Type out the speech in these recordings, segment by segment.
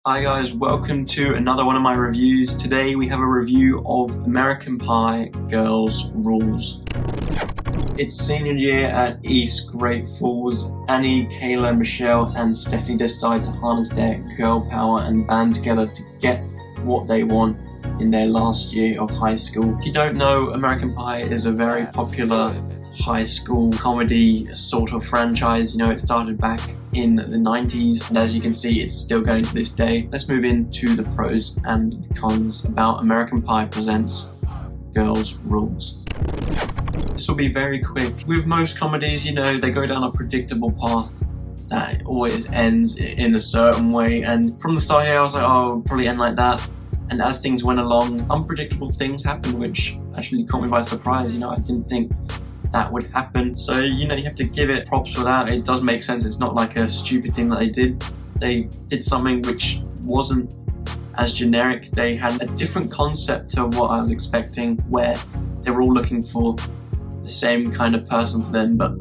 Hi guys, welcome to another one of my reviews. Today we have a review of American Pie Girls' Rules. It's senior year at East Great Falls. Annie, Kayla, Michelle and Stephanie decide to harness their girl power and band together to get what they want in their last year of high school. If you don't know, American Pie is a very popular high school comedy sort of franchise. You know, it started back in the 90s, and as you can see, it's still going to this day. Let's move into the pros and the cons about American Pie presents Girls' Rules. This will be very quick. With most comedies, you know, they go down a predictable path that always ends in a certain way, and from the start here I was like, oh, it'll probably end like that. And as things went along, unpredictable things happened, which actually caught me by surprise. You know, I didn't think that would happen. So, you know, you have to give it props for that. It does make sense. It's not like a stupid thing that they did. They did something which wasn't as generic. They had a different concept to what I was expecting, where they were all looking for the same kind of person for them, but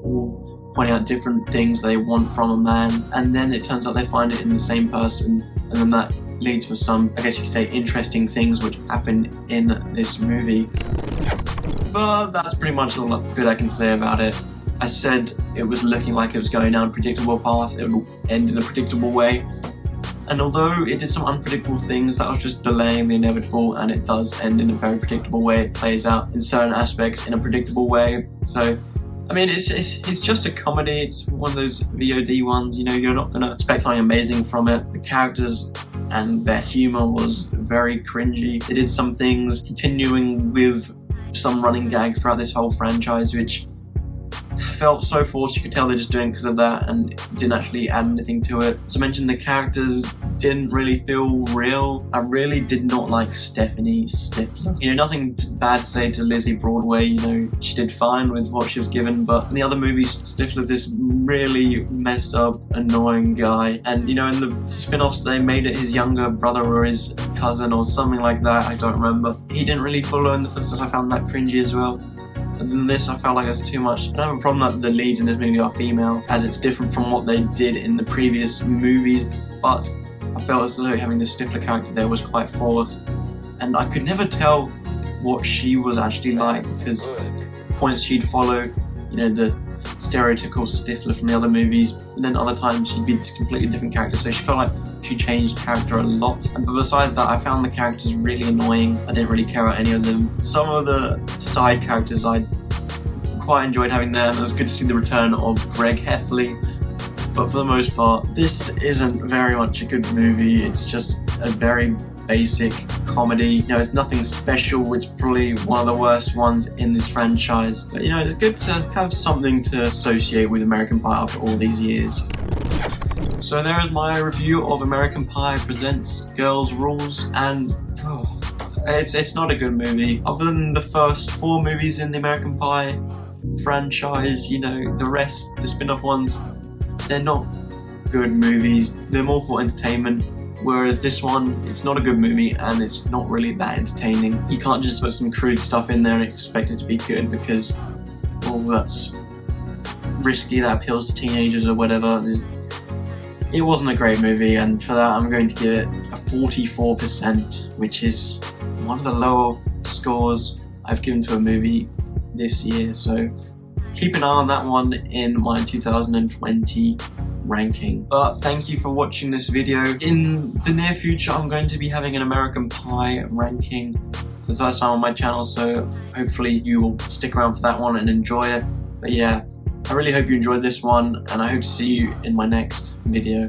all pointing out different things they want from a man. And then it turns out they find it in the same person, and then that leads to some, I guess you could say, interesting things which happen in this movie. But that's pretty much all good I can say about it. I said it was looking like it was going down a predictable path, it would end in a predictable way. And although it did some unpredictable things, that was just delaying the inevitable, and it does end in a very predictable way. It plays out in certain aspects in a predictable way. So, I mean, it's just a comedy. It's one of those VOD ones, you know, you're not gonna expect something amazing from it. The characters and their humor was very cringy. They did some things continuing with some running gags throughout this whole franchise, which felt so forced. You could tell they're just doing it because of that, and it didn't actually add anything to it. As I mentioned, the characters didn't really feel real. I really did not like Stephanie Stifler. You know, nothing bad to say to Lizzie Broadway, you know, she did fine with what she was given, but in the other movies, Stifler's this really messed up, annoying guy. And, you know, in the spin-offs, they made it his younger brother or his cousin or something like that, I don't remember. He didn't really follow in the footsteps. I found that cringy as well. And then this, I felt like it was too much. I don't have a problem that the leads in this movie are female, as it's different from what they did in the previous movies, but I felt as though having the Stifler character there was quite forced, and I could never tell what she was actually like, because points she'd follow, you know, the stereotypical Stifler from the other movies, and then other times she'd be this completely different character, so she felt like she changed character a lot. But besides that, I found the characters really annoying. I didn't really care about any of them. Some of the side characters I quite enjoyed having them. It was good to see the return of Greg Heffley, but for the most part, this isn't very much a good movie. It's just a very basic comedy. You know, it's nothing special. It's probably one of the worst ones in this franchise. But, you know, it's good to have something to associate with American Pie after all these years. So there is my review of American Pie presents Girls' Rules, and it's not a good movie. Other than the first 4 movies in the American Pie franchise, you know, the rest, the spin-off ones, they're not good movies. They're more for entertainment. Whereas this one, it's not a good movie and it's not really that entertaining. You can't just put some crude stuff in there and expect it to be good, because, well, that's risky, that appeals to teenagers or whatever. It wasn't a great movie, and for that I'm going to give it a 44%, which is one of the lower scores I've given to a movie this year. So keep an eye on that one in my 2020 ranking. But thank you for watching this video. In the near future, I'm going to be having an American Pie ranking for the first time on my channel, so hopefully you will stick around for that one and enjoy it. But yeah, I really hope you enjoyed this one, and I hope to see you in my next video.